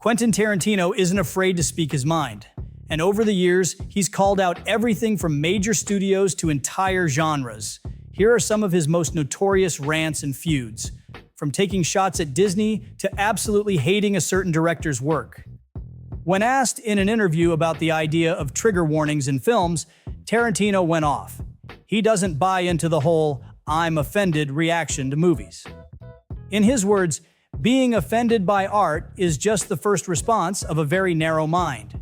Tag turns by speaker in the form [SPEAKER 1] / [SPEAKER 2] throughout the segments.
[SPEAKER 1] Quentin Tarantino isn't afraid to speak his mind, and over the years, he's called out everything from major studios to entire genres. Here are some of his most notorious rants and feuds, from taking shots at Disney to absolutely hating a certain director's work. When asked in an interview about the idea of trigger warnings in films, Tarantino went off. He doesn't buy into the whole "I'm offended" reaction to movies. In his words, being offended by art is just the first response of a very narrow mind.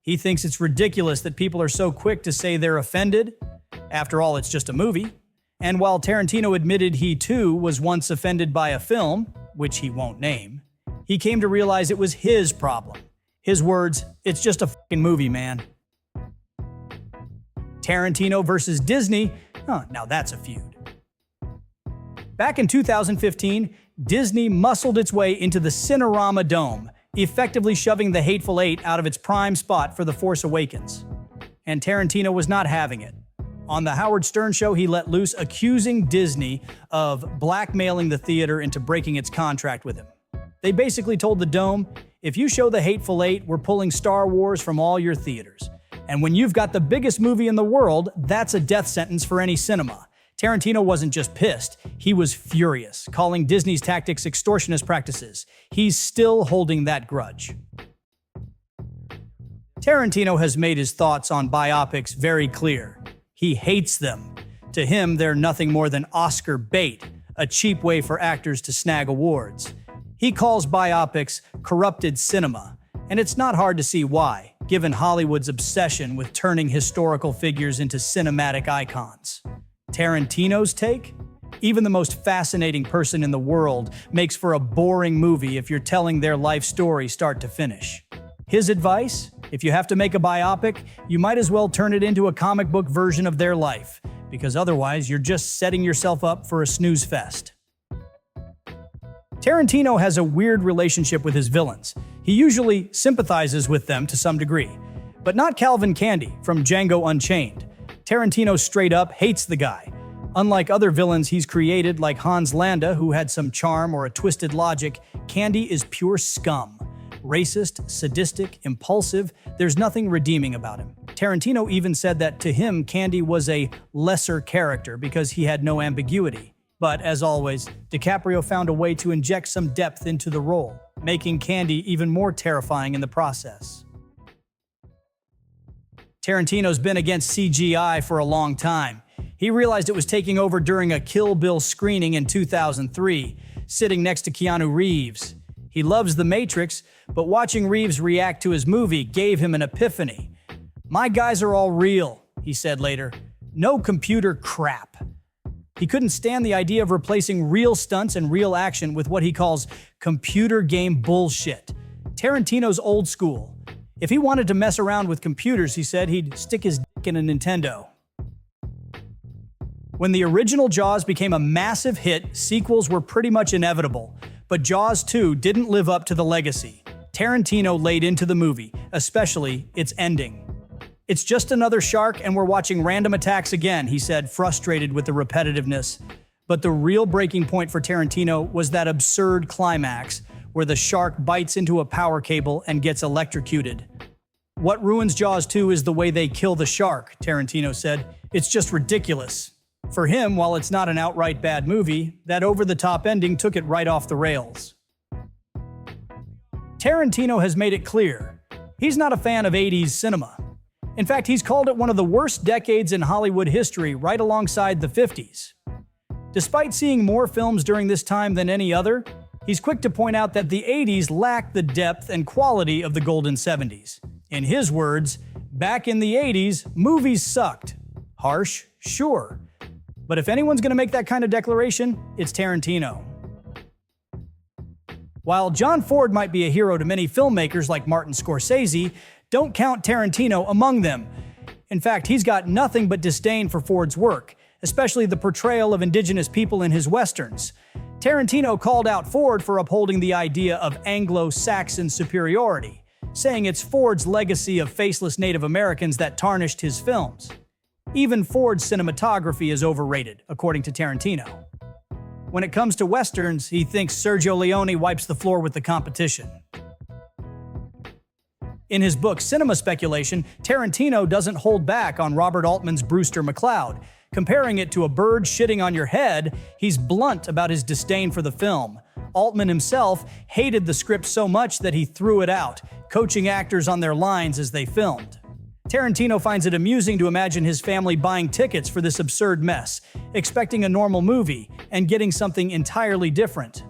[SPEAKER 1] He thinks it's ridiculous that people are so quick to say they're offended. After all, it's just a movie. And while Tarantino admitted he too was once offended by a film, which he won't name, he came to realize it was his problem. His words, "It's just a fucking movie, man." Tarantino versus Disney, now that's a feud. Back in 2015, Disney muscled its way into the Cinerama Dome, effectively shoving the Hateful Eight out of its prime spot for The Force Awakens. And Tarantino was not having it. On The Howard Stern Show, he let loose, accusing Disney of blackmailing the theater into breaking its contract with him. They basically told the Dome, "If you show The Hateful Eight, we're pulling Star Wars from all your theaters. And when you've got the biggest movie in the world, that's a death sentence for any cinema." Tarantino wasn't just pissed, he was furious, calling Disney's tactics extortionist practices. He's still holding that grudge. Tarantino has made his thoughts on biopics very clear. He hates them. To him, they're nothing more than Oscar bait, a cheap way for actors to snag awards. He calls biopics corrupted cinema, and it's not hard to see why, given Hollywood's obsession with turning historical figures into cinematic icons. Tarantino's take? Even the most fascinating person in the world makes for a boring movie if you're telling their life story start to finish. His advice? If you have to make a biopic, you might as well turn it into a comic book version of their life, because otherwise you're just setting yourself up for a snooze fest. Tarantino has a weird relationship with his villains. He usually sympathizes with them to some degree, but not Calvin Candy from Django Unchained. Tarantino straight up hates the guy. Unlike other villains he's created like Hans Landa, who had some charm or a twisted logic, Candy is pure scum. Racist, sadistic, impulsive, there's nothing redeeming about him. Tarantino even said that to him, Candy was a lesser character because he had no ambiguity. But as always, DiCaprio found a way to inject some depth into the role, making Candy even more terrifying in the process. Tarantino's been against CGI for a long time. He realized it was taking over during a Kill Bill screening in 2003, sitting next to Keanu Reeves. He loves The Matrix, but watching Reeves react to his movie gave him an epiphany. "My guys are all real," he said later. "No computer crap." He couldn't stand the idea of replacing real stunts and real action with what he calls computer game bullshit. Tarantino's old school. If he wanted to mess around with computers, he said, he'd stick his dick in a Nintendo. When the original Jaws became a massive hit, sequels were pretty much inevitable. But Jaws 2 didn't live up to the legacy Tarantino laid into the movie, especially its ending. "It's just another shark and we're watching random attacks again," he said, frustrated with the repetitiveness. But the real breaking point for Tarantino was that absurd climax where the shark bites into a power cable and gets electrocuted. "What ruins Jaws 2 is the way they kill the shark," Tarantino said. "It's just ridiculous." For him, while it's not an outright bad movie, that over-the-top ending took it right off the rails. Tarantino has made it clear he's not a fan of 80s cinema. In fact, he's called it one of the worst decades in Hollywood history, right alongside the 50s. Despite seeing more films during this time than any other, he's quick to point out that the 80s lacked the depth and quality of the golden 70s. In his words, "Back in the 80s, movies sucked." Harsh, sure. But if anyone's going to make that kind of declaration, it's Tarantino. While John Ford might be a hero to many filmmakers like Martin Scorsese, don't count Tarantino among them. In fact, he's got nothing but disdain for Ford's work, especially the portrayal of indigenous people in his westerns. Tarantino called out Ford for upholding the idea of Anglo-Saxon superiority, saying it's Ford's legacy of faceless Native Americans that tarnished his films. Even Ford's cinematography is overrated, according to Tarantino. When it comes to westerns, he thinks Sergio Leone wipes the floor with the competition. In his book Cinema Speculation, Tarantino doesn't hold back on Robert Altman's Brewster McCloud. Comparing it to a bird shitting on your head, he's blunt about his disdain for the film. Altman himself hated the script so much that he threw it out, coaching actors on their lines as they filmed. Tarantino finds it amusing to imagine his family buying tickets for this absurd mess, expecting a normal movie, and getting something entirely different.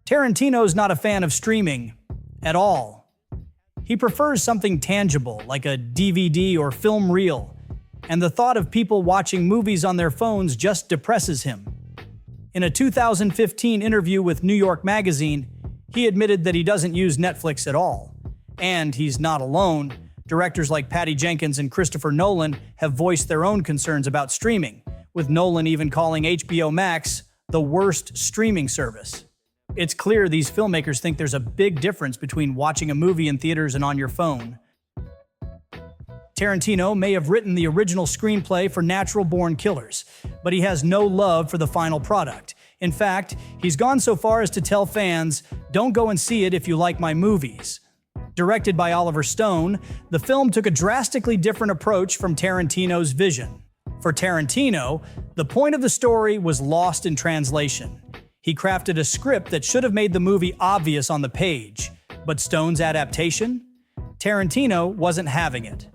[SPEAKER 1] Tarantino's not a fan of streaming at all. He prefers something tangible, like a DVD or film reel, and the thought of people watching movies on their phones just depresses him. In a 2015 interview with New York Magazine, he admitted that he doesn't use Netflix at all. And he's not alone. Directors like Patty Jenkins and Christopher Nolan have voiced their own concerns about streaming, with Nolan even calling HBO Max the worst streaming service. It's clear these filmmakers think there's a big difference between watching a movie in theaters and on your phone. Tarantino may have written the original screenplay for Natural Born Killers, but he has no love for the final product. In fact, he's gone so far as to tell fans, "Don't go and see it if you like my movies." Directed by Oliver Stone, the film took a drastically different approach from Tarantino's vision. For Tarantino, the point of the story was lost in translation. He crafted a script that should have made the movie obvious on the page, but Stone's adaptation? Tarantino wasn't having it.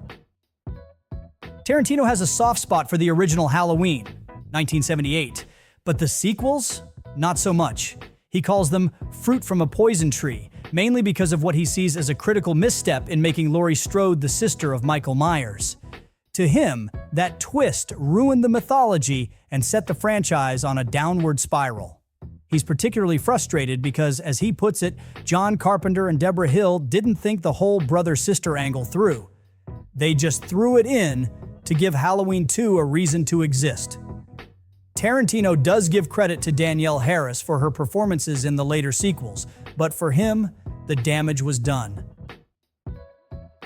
[SPEAKER 1] Tarantino has a soft spot for the original Halloween, 1978, but the sequels? Not so much. He calls them fruit from a poison tree, mainly because of what he sees as a critical misstep in making Laurie Strode the sister of Michael Myers. To him, that twist ruined the mythology and set the franchise on a downward spiral. He's particularly frustrated because, as he puts it, John Carpenter and Deborah Hill didn't think the whole brother-sister angle through. They just threw it in to give Halloween 2 a reason to exist. Tarantino does give credit to Danielle Harris for her performances in the later sequels, but for him, the damage was done.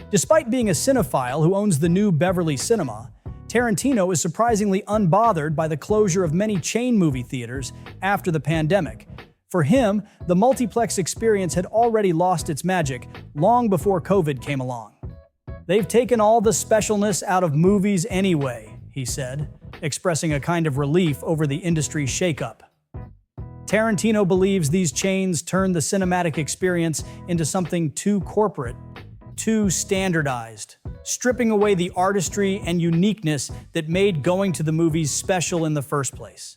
[SPEAKER 1] Despite being a cinephile who owns the new Beverly Cinema, Tarantino is surprisingly unbothered by the closure of many chain movie theaters after the pandemic. For him, the multiplex experience had already lost its magic long before COVID came along. "They've taken all the specialness out of movies anyway," he said, expressing a kind of relief over the industry shakeup. Tarantino believes these chains turn the cinematic experience into something too corporate, too standardized, stripping away the artistry and uniqueness that made going to the movies special in the first place.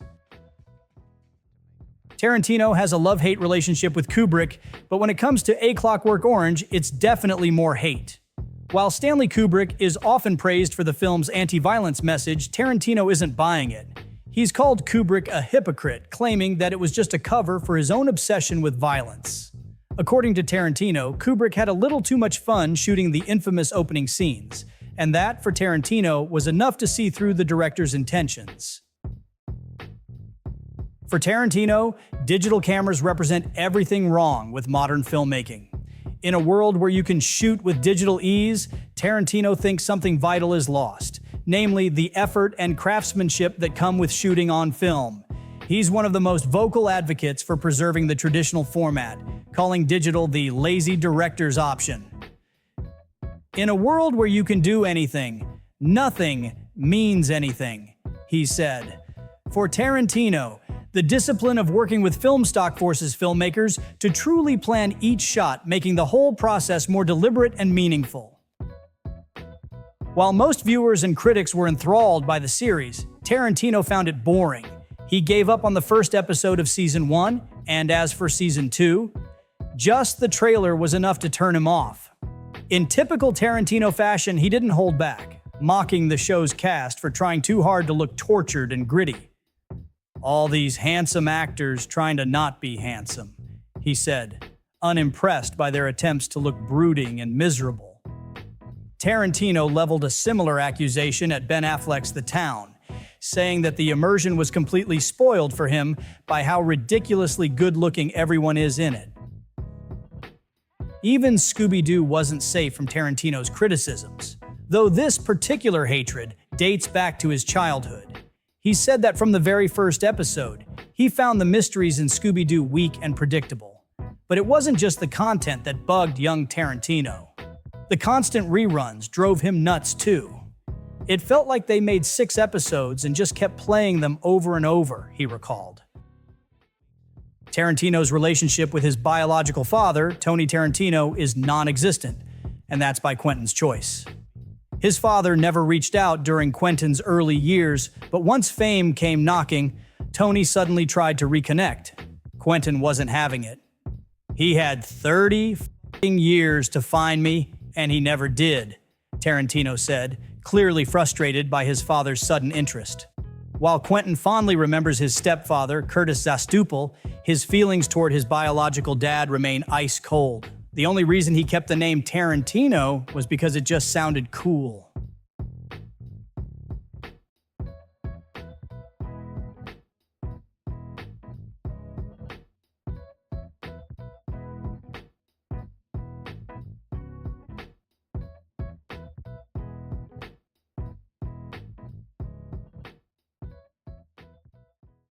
[SPEAKER 1] Tarantino has a love-hate relationship with Kubrick, but when it comes to A Clockwork Orange, it's definitely more hate. While Stanley Kubrick is often praised for the film's anti-violence message, Tarantino isn't buying it. He's called Kubrick a hypocrite, claiming that it was just a cover for his own obsession with violence. According to Tarantino, Kubrick had a little too much fun shooting the infamous opening scenes, and that, for Tarantino, was enough to see through the director's intentions. For Tarantino, digital cameras represent everything wrong with modern filmmaking. In a world where you can shoot with digital ease, Tarantino thinks something vital is lost, namely the effort and craftsmanship that come with shooting on film. He's one of the most vocal advocates for preserving the traditional format, calling digital the lazy director's option. In a world where you can do anything, nothing means anything, he said. For Tarantino, the discipline of working with film stock forces filmmakers to truly plan each shot, making the whole process more deliberate and meaningful. While most viewers and critics were enthralled by the series, Tarantino found it boring. He gave up on the first episode of Season 1, and as for Season 2, just the trailer was enough to turn him off. In typical Tarantino fashion, he didn't hold back, mocking the show's cast for trying too hard to look tortured and gritty. "All these handsome actors trying to not be handsome," he said, unimpressed by their attempts to look brooding and miserable. Tarantino leveled a similar accusation at Ben Affleck's The Town, saying that the immersion was completely spoiled for him by how ridiculously good-looking everyone is in it. Even Scooby-Doo wasn't safe from Tarantino's criticisms, though this particular hatred dates back to his childhood. He said that from the very first episode, he found the mysteries in Scooby-Doo weak and predictable. But it wasn't just the content that bugged young Tarantino. The constant reruns drove him nuts too. It felt like they made 6 episodes and just kept playing them over and over, he recalled. Tarantino's relationship with his biological father, Tony Tarantino, is non-existent, and that's by Quentin's choice. His father never reached out during Quentin's early years, but once fame came knocking, Tony suddenly tried to reconnect. Quentin wasn't having it. He had 30 years to find me, and he never did, Tarantino said, clearly frustrated by his father's sudden interest. While Quentin fondly remembers his stepfather, Curtis Zastupel, his feelings toward his biological dad remain ice cold. The only reason he kept the name Tarantino was because it just sounded cool.